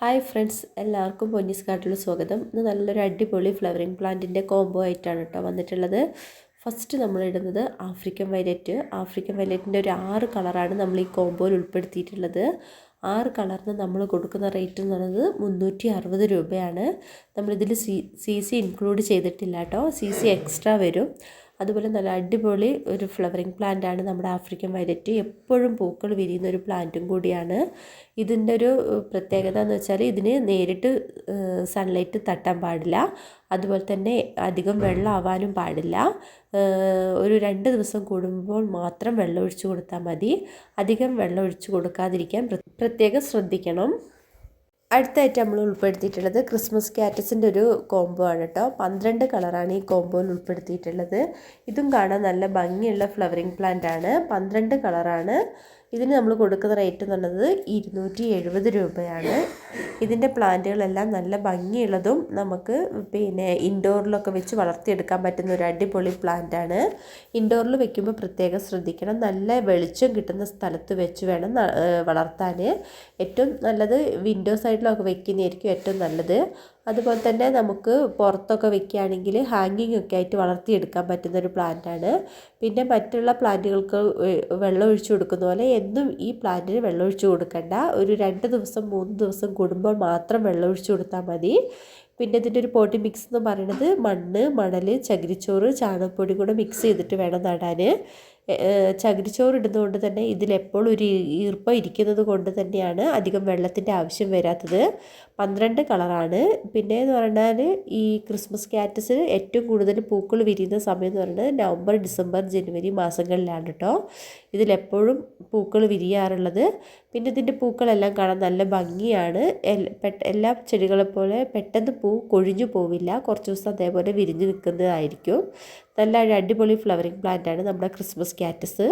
Hi friends, എല്ലാവർക്കും പൊന്നീസ് ഗാർഡനിൽ സ്വാഗതം. ഇന്ന് നല്ലൊരു അടിപൊളി ഫ്ലവറിങ് പ്ലാന്റിൻ്റെ കോംബോ ആയിട്ടാണ് കേട്ടോ വന്നിട്ടുള്ളത്. ഫസ്റ്റ് നമ്മൾ ഇടുന്നത് ആഫ്രിക്കൻ വയലറ്റിൻ്റെ ഒരു 6 കളറാണ് നമ്മൾ ഈ കോംബോയിൽ ഉൾപ്പെടുത്തിയിട്ടുള്ളത്. 6 കളറിന് നമ്മൾ കൊടുക്കുന്ന റേറ്റ് എന്ന് പറയുന്നത് 360 രൂപയാണ്. നമ്മളിതിൽ സി സി ഇൻക്ലൂഡ് ചെയ്തിട്ടില്ല കേട്ടോ, സി സി എക്സ്ട്രാ വരും. അതുപോലെ നല്ല അടിപൊളി ഒരു ഫ്ലവറിങ് പ്ലാന്റ് ആണ് നമ്മുടെ ആഫ്രിക്കൻ വയലറ്റ്. എപ്പോഴും പൂക്കൾ വിരിയുന്ന ഒരു പ്ലാന്റും കൂടിയാണ്. ഇതിൻ്റെ ഒരു പ്രത്യേകത എന്ന് വെച്ചാൽ ഇതിന് നേരിട്ട് സൺലൈറ്റ് തട്ടാൻ പാടില്ല. അതുപോലെ തന്നെ അധികം വെള്ളം ആവാനും പാടില്ല. ഒരു 2 ദിവസം കൂടുമ്പോൾ മാത്രം വെള്ളം ഒഴിച്ചു കൊടുത്താൽ മതി. അധികം വെള്ളം ഒഴിച്ചു കൊടുക്കാതിരിക്കാൻ പ്രത്യേകം ശ്രദ്ധിക്കണം. അടുത്തായിട്ട് നമ്മൾ ഉൾപ്പെടുത്തിയിട്ടുള്ളത് ക്രിസ്മസ് കാറ്റസിൻ്റെ ഒരു കോംബോ ആണ് കേട്ടോ. 12 കളറാണ് ഈ കോംബോയിൽ ഉൾപ്പെടുത്തിയിട്ടുള്ളത്. ഇതും കാണാൻ നല്ല ഭംഗിയുള്ള ഫ്ലവറിങ് പ്ലാന്റ് ആണ്. 12 കളറാണ്. ഇതിന് നമ്മൾ കൊടുക്കുന്ന റേറ്റ് എന്ന് പറയുന്നത് 270 രൂപയാണ്. ഇതിൻ്റെ പ്ലാന്റുകളെല്ലാം നല്ല ഭംഗിയുള്ളതും നമുക്ക് ഇൻഡോറിലൊക്കെ വെച്ച് വളർത്തിയെടുക്കാൻ പറ്റുന്ന ഒരു അടിപൊളി പ്ലാന്റ് ആണ്. ഇൻഡോറിൽ വെക്കുമ്പോൾ പ്രത്യേകം ശ്രദ്ധിക്കണം. നല്ല വെളിച്ചം കിട്ടുന്ന സ്ഥലത്ത് വെച്ച് വേണം വളർത്താൻ. ഏറ്റവും നല്ലത് വിൻഡോ സൈഡിലൊക്കെ വെക്കുന്നതായിരിക്കും ഏറ്റവും നല്ലത്. അതുപോലെ തന്നെ നമുക്ക് പുറത്തൊക്കെ വെക്കുകയാണെങ്കിൽ ഹാങ്ങിങ് ഒക്കെ ആയിട്ട് വളർത്തിയെടുക്കാൻ പറ്റുന്ന ഒരു പ്ലാന്റാണ്. പിന്നെ മറ്റുള്ള പ്ലാന്റുകൾക്ക് വെള്ളം ഒഴിച്ചു കൊടുക്കുന്ന പോലെ എന്നും ഈ പ്ലാന്റിന് വെള്ളം ഒഴിച്ചു കൊടുക്കണ്ട. ഒരു 2 ദിവസം 3 ദിവസം കൂടുമ്പോൾ മാത്രം വെള്ളം ഒഴിച്ചു കൊടുത്താൽ മതി. പിന്നെ ഇതിൻ്റെ ഒരു പോട്ടി മിക്സ് എന്ന് പറയുന്നത് മണ്ണ്, മണൽ, ചകിരിച്ചോറ്, ചാണകപ്പൊടി കൂടെ മിക്സ് ചെയ്തിട്ട് വേണം നടാൻ. ചകിരിച്ചോറ് ഇടുന്നതുകൊണ്ട് തന്നെ ഇതിലെപ്പോഴും ഒരു ഈർപ്പം ഇരിക്കുന്നത് കൊണ്ട് തന്നെയാണ് അധികം വെള്ളത്തിൻ്റെ ആവശ്യം വരാത്തത്. 12 കളറാണ്. പിന്നെ എന്ന് പറഞ്ഞാൽ ഈ ക്രിസ്മസ് കാറ്റസിന് ഏറ്റവും കൂടുതൽ പൂക്കൾ വിരിയുന്ന സമയം എന്ന് പറയുന്നത് നവംബർ, ഡിസംബർ, ജനുവരി മാസങ്ങളിലാണ് കേട്ടോ. ഇതിലെപ്പോഴും പൂക്കൾ വിരിയാറുള്ളത്. പിന്നെ ഇതിൻ്റെ പൂക്കളെല്ലാം കാണാൻ നല്ല ഭംഗിയാണ്. എല്ലാ ചെടികളെ പോലെ പെട്ടെന്ന് പൂ കൊഴിഞ്ഞു പോവില്ല. കുറച്ച് ദിവസം അതേപോലെ വിരിഞ്ഞ് നിൽക്കുന്നതായിരിക്കും. നല്ല അടിപൊളി ഫ്ലവറിങ് പ്ലാന്റ് ആണ് നമ്മുടെ ക്രിസ്മസ് കാറ്റസ്.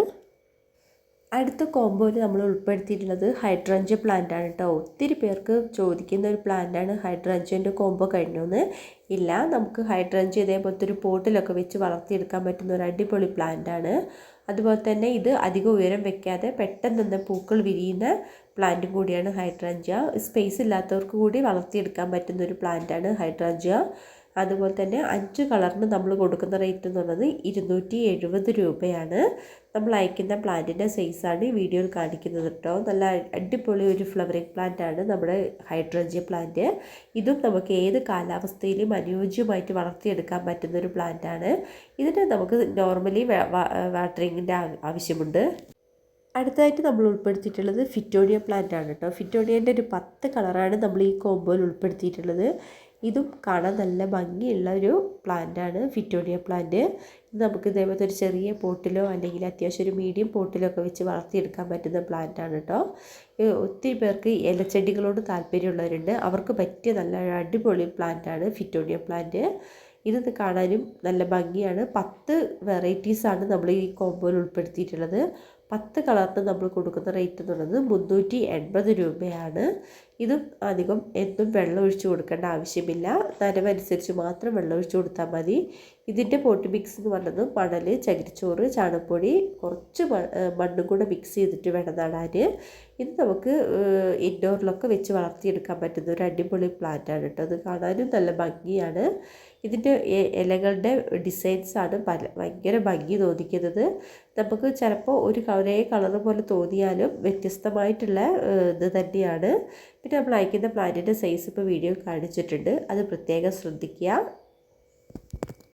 അടുത്ത കോംബോയിൽ നമ്മൾ ഉൾപ്പെടുത്തിയിട്ടുള്ളത് ഹൈഡ്രഞ്ച പ്ലാന്റ് ആണ് കേട്ടോ. ഒത്തിരി പേർക്ക് ചോദിക്കുന്ന ഒരു പ്ലാന്റ് ആണ് ഹൈഡ്രഞ്ചൻ്റെ കോംബോ കഴിഞ്ഞോന്ന്. ഇല്ല, നമുക്ക് ഹൈഡ്രഞ്ച ഇതേപോലത്തെ ഒരു പോട്ടിലൊക്കെ വെച്ച് വളർത്തിയെടുക്കാൻ പറ്റുന്ന ഒരു അടിപൊളി പ്ലാന്റ് ആണ്. അതുപോലെ തന്നെ ഇത് അധികം ഉയരം വെക്കാതെ പെട്ടെന്ന് തന്നെ പൂക്കൾ വിരിയുന്ന പ്ലാന്റും കൂടിയാണ് ഹൈഡ്രഞ്ച. സ്പേസ് ഇല്ലാത്തവർക്ക് കൂടി വളർത്തിയെടുക്കാൻ പറ്റുന്ന ഒരു പ്ലാന്റ് ആണ് ഹൈഡ്രഞ്ച. അതുപോലെ തന്നെ 5 കളറിന് നമ്മൾ കൊടുക്കുന്ന റേറ്റ് എന്ന് പറയുന്നത് 270 രൂപയാണ്. നമ്മൾ അയക്കുന്ന പ്ലാന്റിൻ്റെ സൈസാണ് ഈ വീഡിയോയിൽ കാണിക്കുന്നത് കേട്ടോ. നല്ല അടിപൊളി ഒരു ഫ്ലവറിങ് പ്ലാന്റ് ആണ് നമ്മുടെ ഹൈഡ്രഞ്ച പ്ലാന്റ്. ഇതും നമുക്ക് ഏത് കാലാവസ്ഥയിലും അനുയോജ്യമായിട്ട് വളർത്തിയെടുക്കാൻ പറ്റുന്ന ഒരു പ്ലാന്റ് ആണ്. ഇതിന് നമുക്ക് നോർമലി വാട്ടറിങ്ങിൻ്റെ ആവശ്യമുണ്ട്. അടുത്തതായിട്ട് നമ്മൾ ഉൾപ്പെടുത്തിയിട്ടുള്ളത് ഫിറ്റോണിയ പ്ലാന്റ് ആണ് കേട്ടോ. ഫിറ്റോണിയൻ്റെ ഒരു 10 കളറാണ് നമ്മൾ ഈ കോംബോയിൽ ഉൾപ്പെടുത്തിയിട്ടുള്ളത്. ഇതും കാണാൻ നല്ല ഭംഗിയുള്ള ഒരു പ്ലാന്റ് ആണ് ഫിറ്റോണിയ പ്ലാന്റ്. ഇത് നമുക്ക് ഇതേപോലത്തെ ഒരു ചെറിയ പോട്ടിലോ അല്ലെങ്കിൽ അത്യാവശ്യം ഒരു മീഡിയം പോട്ടിലോ ഒക്കെ വെച്ച് വളർത്തിയെടുക്കാൻ പറ്റുന്ന പ്ലാന്റ് ആണ് കേട്ടോ. ഒത്തിരി പേർക്ക് ഇലച്ചെടികളോട് താല്പര്യമുള്ളവരുണ്ട്. അവർക്ക് പറ്റിയ നല്ല അടിപൊളി പ്ലാന്റ് ആണ് ഫിറ്റോണിയ പ്ലാന്റ്. ഇത് കാണാനും നല്ല ഭംഗിയാണ്. 10 വെറൈറ്റീസാണ് നമ്മൾ ഈ കോംബോയിൽ ഉൾപ്പെടുത്തിയിട്ടുള്ളത്. 10 കളറിന് നമ്മൾ കൊടുക്കുന്ന റേറ്റ് എന്ന് പറയുന്നത് 380 രൂപയാണ്. ഇതും അധികം എന്നും വെള്ളം ഒഴിച്ചു കൊടുക്കേണ്ട ആവശ്യമില്ല. നനവനുസരിച്ച് മാത്രം വെള്ളം ഒഴിച്ചു കൊടുത്താൽ മതി. ഇതിൻ്റെ പോട്ട് മിക്സ് എന്ന് പറയുന്നത് മണൽ, ചകിരിച്ചോറ്, ചാണകപ്പൊടി, കുറച്ച് മണ്ണും കൂടെ മിക്സ് ചെയ്തിട്ട് വേണം നടാൻ. ഇത് നമുക്ക് ഇൻഡോറിലൊക്കെ വെച്ച് വളർത്തിയെടുക്കാൻ പറ്റുന്ന ഒരു അടിപൊളി പ്ലാന്റ് ആണ് കേട്ടോ. അത് കാണാനും നല്ല ഭംഗിയാണ്. ഇതിൻ്റെ ഇലകളുടെ ഡിസൈൻസാണ് ഭയങ്കര ഭംഗി തോന്നിക്കുന്നത്. നമുക്ക് ചിലപ്പോൾ ഒരേ കളർ പോലെ തോന്നിയാലും വ്യത്യസ്തമായിട്ടുള്ള ഇത് തന്നെയാണ്. പിന്നെ നമ്മൾ അയക്കുന്ന പ്ലാന്റിൻ്റെ സൈസ് ഇപ്പോൾ വീഡിയോ കാണിച്ചിട്ടുണ്ട്. അത് പ്രത്യേകം ശ്രദ്ധിക്കുക.